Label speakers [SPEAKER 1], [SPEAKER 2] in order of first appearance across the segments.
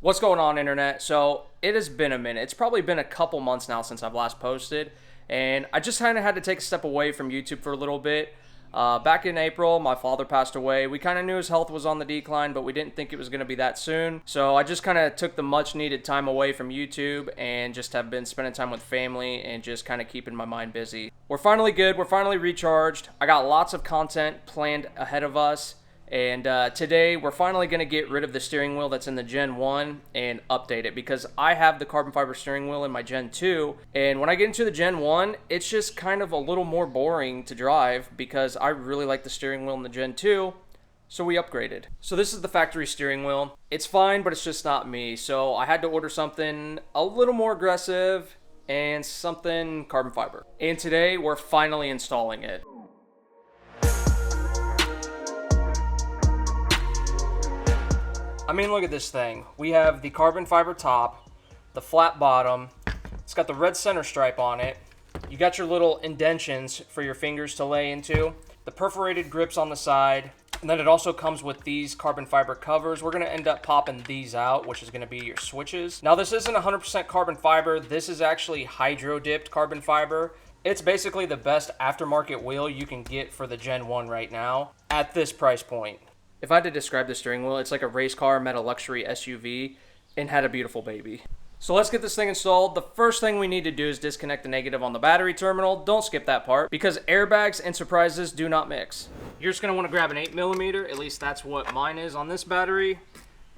[SPEAKER 1] What's going on, internet? So it has been a minute. It's probably been a couple months now since I've last posted, and I just kind of had to take a step away from YouTube for a little bit. Back in April, my father passed away. We kind of knew his health was on the decline, but we didn't think it was going to be that soon. So I just kind of took the much needed time away from YouTube and just have been spending time with family and just kind of keeping my mind busy. We're finally good. We're finally recharged. I got lots of content planned ahead of us. And today we're finally going to get rid of the steering wheel that's in the Gen 1 and update it, because I have the carbon fiber steering wheel in my Gen 2, and when I get into the Gen 1 it's just kind of a little more boring to drive because I really like the steering wheel in the Gen 2, so we upgraded. So this is the factory steering wheel. It's fine, but it's just not me, so I had to order something a little more aggressive and something carbon fiber. And today we're finally installing it. I mean, look at this thing. We have the carbon fiber top, the flat bottom. It's got the red center stripe on it. You got your little indentions for your fingers to lay into. The perforated grips on the side. And then it also comes with these carbon fiber covers. We're going to end up popping these out, which is going to be your switches. Now, this isn't 100% carbon fiber. This is actually hydro-dipped carbon fiber. It's basically the best aftermarket wheel you can get for the Gen 1 right now at this price point. If I had to describe the steering wheel, it's like a race car met a luxury SUV and had a beautiful baby. So let's get this thing installed. The first thing we need to do is disconnect the negative on the battery terminal. Don't skip that part because airbags and surprises do not mix. You're just going to want to grab an 8mm, at least that's what mine is on this battery.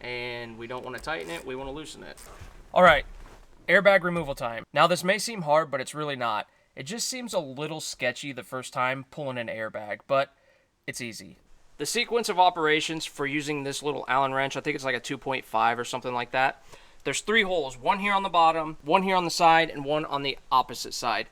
[SPEAKER 1] And we don't want to tighten it, we want to loosen it. Alright, airbag removal time. Now this may seem hard, but it's really not. It just seems a little sketchy the first time pulling an airbag, but it's easy. The sequence of operations for using this little Allen wrench, I think it's like a 2.5 or something like that. There's 3 holes, one here on the bottom, one here on the side, and one on the opposite side.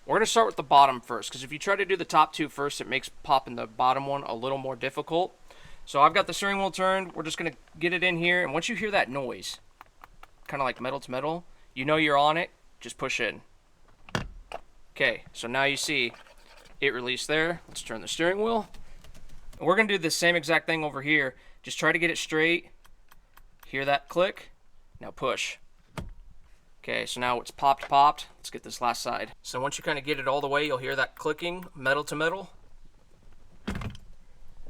[SPEAKER 1] We're going to start with the bottom first, because if you try to do the top 2 first, it makes popping the bottom one a little more difficult. So I've got the steering wheel turned. We're just going to get it in here, and once you hear that noise, kind of like metal to metal, you know you're on it, just push in. Okay, so now you see it released there. Let's turn the steering wheel. We're going to do the same exact thing over here. Just try to get it straight. Hear that click? Now push. Okay, so now it's popped. Let's get this last side. So once you kind of get it all the way, you'll hear that clicking, metal to metal.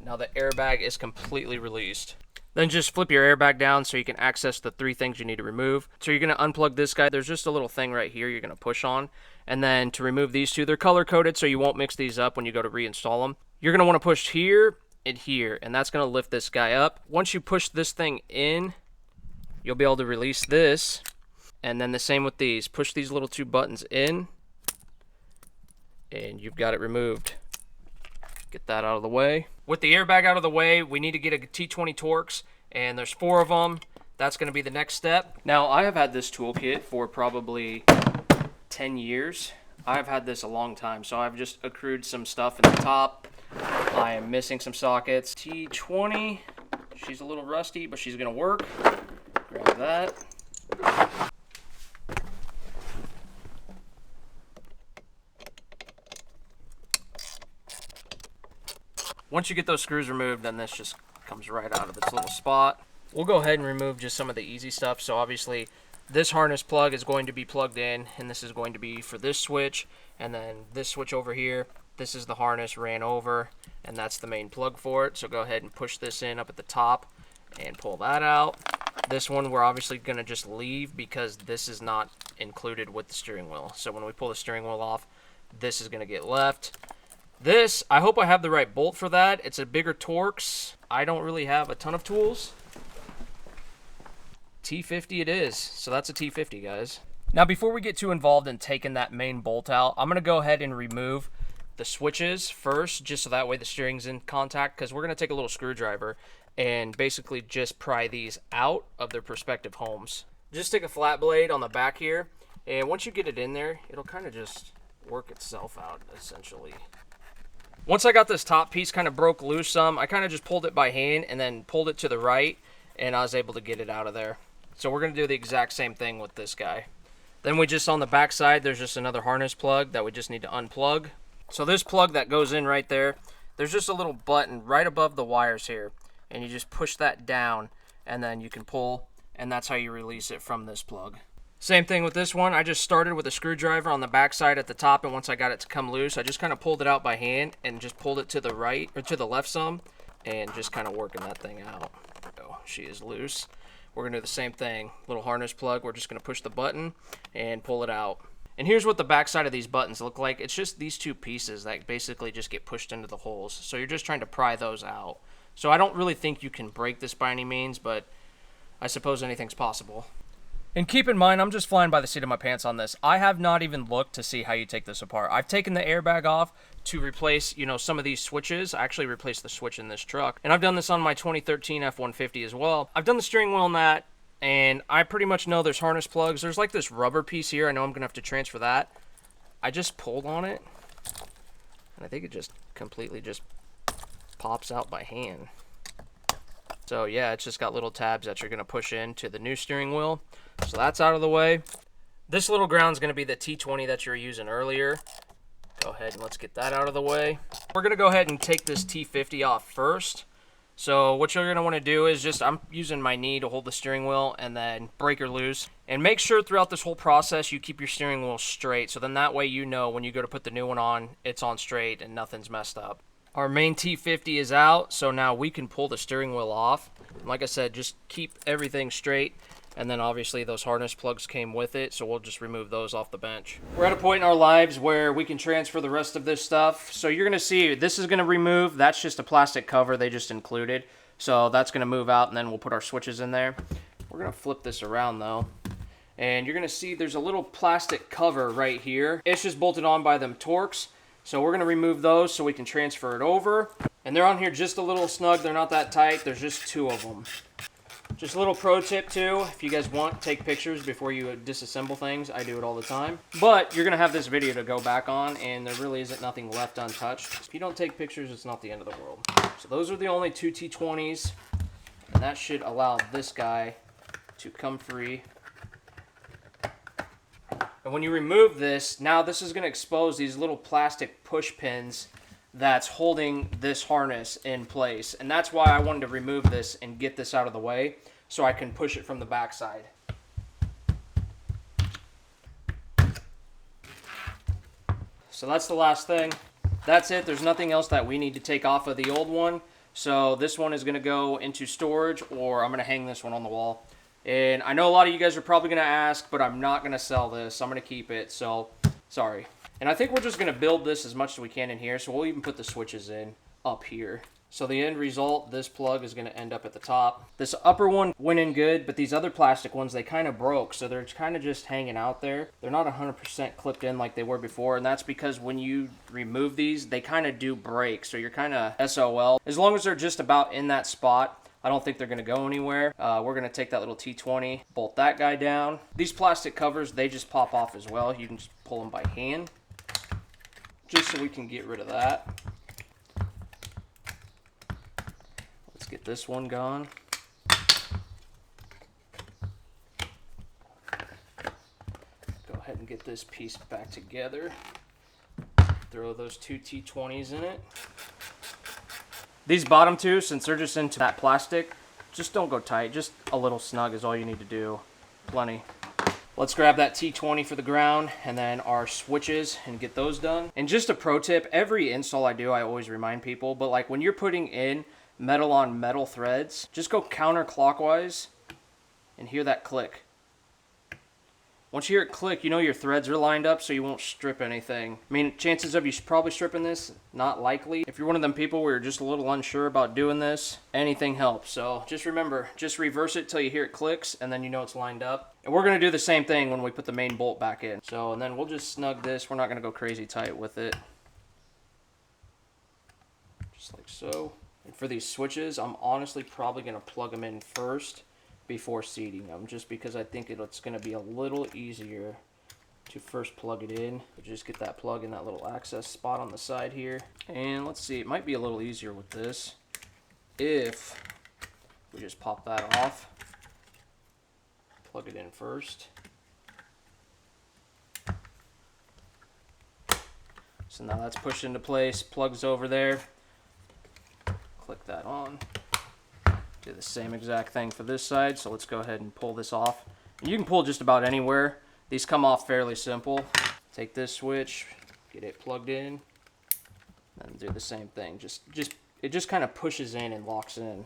[SPEAKER 1] Now the airbag is completely released. Then just flip your airbag down so you can access the 3 things you need to remove. So you're going to unplug this guy. There's just a little thing right here you're going to push on. And then to remove these 2, they're color-coded so you won't mix these up when you go to reinstall them. You're going to want to push here and here, and that's going to lift this guy up. Once you push this thing in, you'll be able to release this. And then the same with these. Push these little 2 buttons in, and you've got it removed. Get that out of the way. With the airbag out of the way, we need to get a T20 Torx, and there's 4 of them. That's going to be the next step. Now, I have had this toolkit for probably 10 years. I've had this a long time, so I've just accrued some stuff in the top. I am missing some sockets. T20, she's a little rusty, but she's going to work. Grab that. Once you get those screws removed, then this just comes right out of its little spot. We'll go ahead and remove just some of the easy stuff. So obviously this harness plug is going to be plugged in, and this is going to be for this switch, and then this switch over here, this is the harness ran over, and that's the main plug for it. So go ahead and push this in up at the top and pull that out. This one we're obviously going to just leave because this is not included with the steering wheel. So when we pull the steering wheel off, this is going to get left. This, I hope I have the right bolt for that. It's a bigger Torx. I don't really have a ton of tools. T50 it is. So that's a T50, guys. Now, before we get too involved in taking that main bolt out, I'm going to go ahead and remove the switches first, just so that way the steering's in contact, because we're going to take a little screwdriver and basically just pry these out of their respective homes. Just take a flat blade on the back here, and once you get it in there, it'll kind of just work itself out, essentially. Once I got this top piece kind of broke loose some, I kind of just pulled it by hand and then pulled it to the right, and I was able to get it out of there. So we're going to do the exact same thing with this guy. Then we just, on the back side, there's just another harness plug that we just need to unplug. So this plug that goes in right there, there's just a little button right above the wires here, and you just push that down, and then you can pull and that's how you release it from this plug. Same thing with this one. I just started with a screwdriver on the back side at the top, and once I got it to come loose, I just kind of pulled it out by hand and just pulled it to the right, or to the left some, and just kind of working that thing out. So she is loose. We're going to do the same thing. Little harness plug, we're just going to push the button and pull it out. And here's what the back side of these buttons look like. It's just these two pieces that basically just get pushed into the holes. So you're just trying to pry those out. So I don't really think you can break this by any means, but I suppose anything's possible. And keep in mind, I'm just flying by the seat of my pants on this. I have not even looked to see how you take this apart. I've taken the airbag off to replace, some of these switches. I actually replaced the switch in this truck. And I've done this on my 2013 F150 as well. I've done the steering wheel on that, and I pretty much know there's harness plugs. There's like this rubber piece here. I know I'm going to have to transfer that. I just pulled on it, and I think it just completely just pops out by hand. So yeah, it's just got little tabs that you're going to push into the new steering wheel. So that's out of the way. This little ground's going to be the T20 that you were using earlier. Go ahead and let's get that out of the way. We're going to go ahead and take this T50 off first. So what you're going to want to do is I'm using my knee to hold the steering wheel and then breaker loose. And make sure throughout this whole process you keep your steering wheel straight. So then that way when you go to put the new one on, it's on straight and nothing's messed up. Our main T50 is out, so now we can pull the steering wheel off. Like I said, just keep everything straight. And then obviously those harness plugs came with it, so we'll just remove those off the bench. We're at a point in our lives where we can transfer the rest of this stuff. So you're gonna see this is gonna remove, that's just a plastic cover they just included. So that's gonna move out, and then we'll put our switches in there. We're gonna flip this around though. And you're gonna see there's a little plastic cover right here. It's just bolted on by them Torx. So we're gonna remove those so we can transfer it over. And they're on here just a little snug, they're not that tight, there's just two of them. Just a little pro tip too, if you guys want, take pictures before you disassemble things. I do it all the time. But you're gonna have this video to go back on, and there really isn't nothing left untouched. If you don't take pictures, it's not the end of the world. So those are the only two T20s, and that should allow this guy to come free. And when you remove this, now this is gonna expose these little plastic push pins that's holding this harness in place. And that's why I wanted to remove this and get this out of the way so I can push it from the backside. So that's the last thing. That's it. There's nothing else that we need to take off of the old one. So this one is going to go into storage, or I'm going to hang this one on the wall. And I know a lot of you guys are probably going to ask, but I'm not going to sell this. I'm going to keep it. So sorry. And I think we're just going to build this as much as we can in here, so we'll even put the switches in up here. So the end result, this plug is going to end up at the top. This upper one went in good, but these other plastic ones, they kind of broke, so they're kind of just hanging out there. They're not 100% clipped in like they were before, and that's because when you remove these, they kind of do break, so you're kind of SOL. As long as they're just about in that spot, I don't think they're going to go anywhere. We're going to take that little T20, bolt that guy down. These plastic covers, they just pop off as well. You can just pull them by hand, just so we can get rid of that. Let's get this one gone. Go ahead and get this piece back together. Throw those two T20s in it. These bottom two, since they're just into that plastic, just don't go tight. Just a little snug is all you need to do. Plenty. Let's grab that T20 for the ground and then our switches and get those done. And just a pro tip, every install I do, I always remind people, but like when you're putting in metal on metal threads, just go counterclockwise and hear that click. Once you hear it click, you know your threads are lined up so you won't strip anything. I mean, chances of you probably stripping this, not likely. If you're one of them people where you're just a little unsure about doing this, anything helps. So just remember, just reverse it till you hear it clicks and then you know it's lined up. And we're gonna do the same thing when we put the main bolt back in. So, and then we'll just snug this. We're not gonna go crazy tight with it. Just like so. And for these switches, I'm honestly probably gonna plug them in first before seating them, just because I think it's going to be a little easier to first plug it in. Just get that plug in that little access spot on the side here. And let's see, it might be a little easier with this if we just pop that off, plug it in first. So now that's pushed into place, plugs over there. Click that on. Do the same exact thing for this side, so let's go ahead and pull this off. And you can pull just about anywhere. These come off fairly simple. Take this switch, get it plugged in, and do the same thing. It just kind of pushes in and locks in.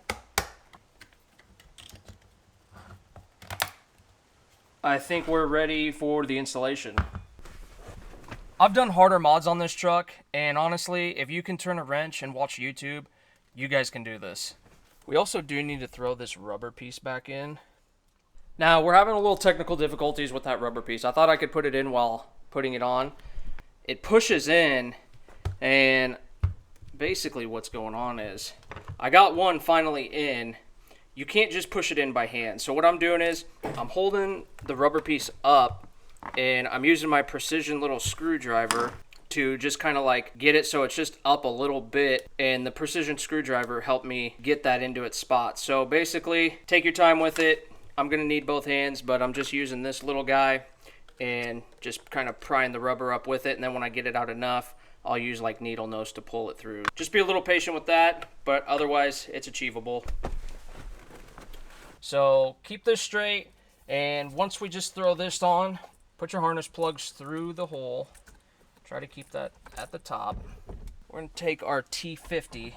[SPEAKER 1] I think we're ready for the installation. I've done harder mods on this truck, and honestly, if you can turn a wrench and watch YouTube, you guys can do this. We also do need to throw this rubber piece back in. Now, we're having a little technical difficulties with that rubber piece. I thought I could put it in while putting it on. It pushes in, and basically what's going on is I got one finally in. You can't just push it in by hand. So what I'm doing is I'm holding the rubber piece up, and I'm using my precision little screwdriver to just kind of like get it so it's just up a little bit, and the precision screwdriver helped me get that into its spot. So basically, take your time with it. I'm gonna need both hands, but I'm just using this little guy and just kind of prying the rubber up with it, and then when I get it out enough, I'll use like needle nose to pull it through. Just be a little patient with that, but otherwise it's achievable. So keep this straight, and once we just throw this on, put your harness plugs through the hole. Try to keep that at the top. We're going to take our T50,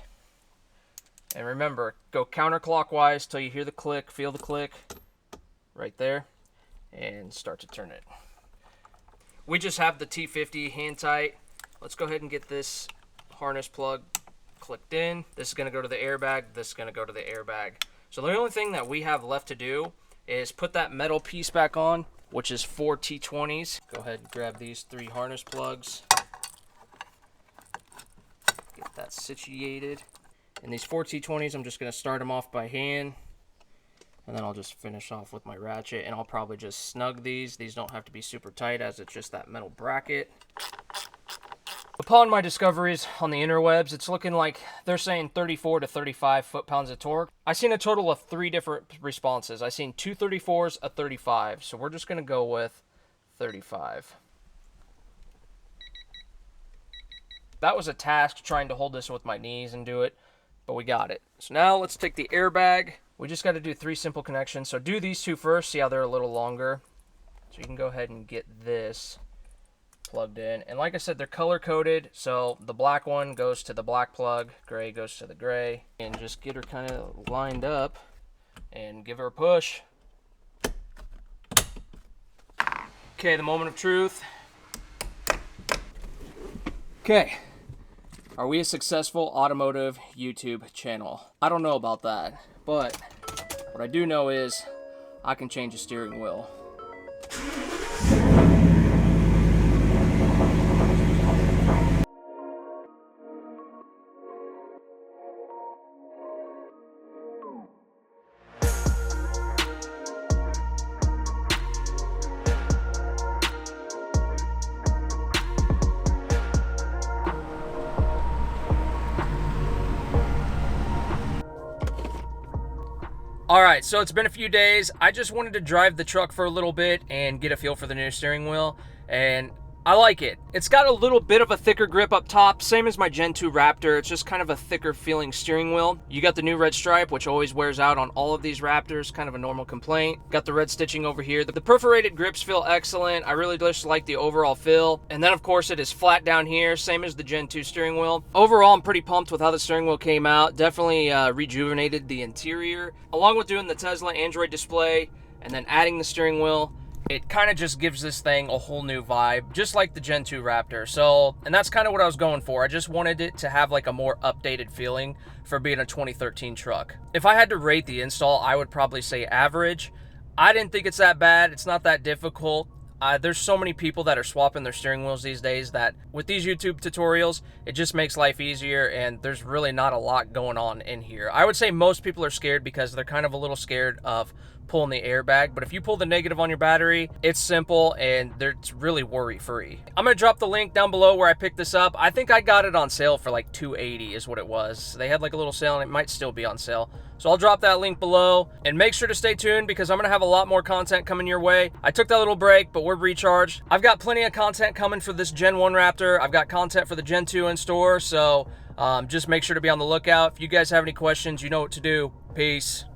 [SPEAKER 1] and remember, go counterclockwise till you hear the click, feel the click right there, and start to turn it. We just have the T50 hand tight. Let's go ahead and get this harness plug clicked in. This is going to go to the airbag. This is going to go to the airbag. So the only thing that we have left to do is put that metal piece back on, which is 4 T20s. Go ahead and grab these 3 harness plugs. Get that situated. And these 4 T20s, I'm just going to start them off by hand. And then I'll just finish off with my ratchet. And I'll probably just snug these. These don't have to be super tight as it's just that metal bracket. Upon my discoveries on the interwebs, it's looking like they're saying 34 to 35 foot-pounds of torque. I've seen a total of 3 different responses. I've seen 2 34s, a 35. So we're just going to go with 35. That was a task trying to hold this with my knees and do it, but we got it. So now let's take the airbag. We just got to do 3 simple connections. So do these 2 first, see how they're a little longer. So you can go ahead and get this plugged in, and like I said, they're color coded, so the black one goes to the black plug, gray goes to the gray, and just get her kind of lined up and give her a push. Okay, the moment of truth. Okay, are we a successful automotive YouTube channel? I don't know about that, but what I do know is I can change a steering wheel. Alright, so it's been a few days. I just wanted to drive the truck for a little bit and get a feel for the new steering wheel, and I like it. It's got a little bit of a thicker grip up top, same as my Gen 2 Raptor. It's just kind of a thicker feeling steering wheel. You got the new red stripe, which always wears out on all of these Raptors, kind of a normal complaint. Got the red stitching over here. The perforated grips feel excellent. I really just like the overall feel. And then of course it is flat down here, same as the Gen 2 steering wheel. Overall, I'm pretty pumped with how the steering wheel came out. Definitely rejuvenated the interior. Along with doing the Tesla Android display and then adding the steering wheel, it kind of just gives this thing a whole new vibe, just like the Gen 2 Raptor. So, and that's kind of what I was going for. I just wanted it to have like a more updated feeling for being a 2013 truck. If I had to rate the install, I would probably say average. I didn't think it's that bad. It's not that difficult. There's so many people that are swapping their steering wheels these days that with these YouTube tutorials, it just makes life easier, and there's really not a lot going on in here. I would say most people are scared because they're kind of a little scared of pulling the airbag, but if you pull the negative on your battery, it's simple and it's really worry-free. I'm gonna drop the link down below where I picked this up. I think I got it on sale for like $280 is what it was. They had like a little sale, and it might still be on sale. So I'll drop that link below, and make sure to stay tuned because I'm gonna have a lot more content coming your way. I took that little break, but we're recharged. I've got plenty of content coming for this Gen 1 Raptor. I've got content for the Gen 2 in store, so just make sure to be on the lookout. If you guys have any questions, you know what to do. Peace.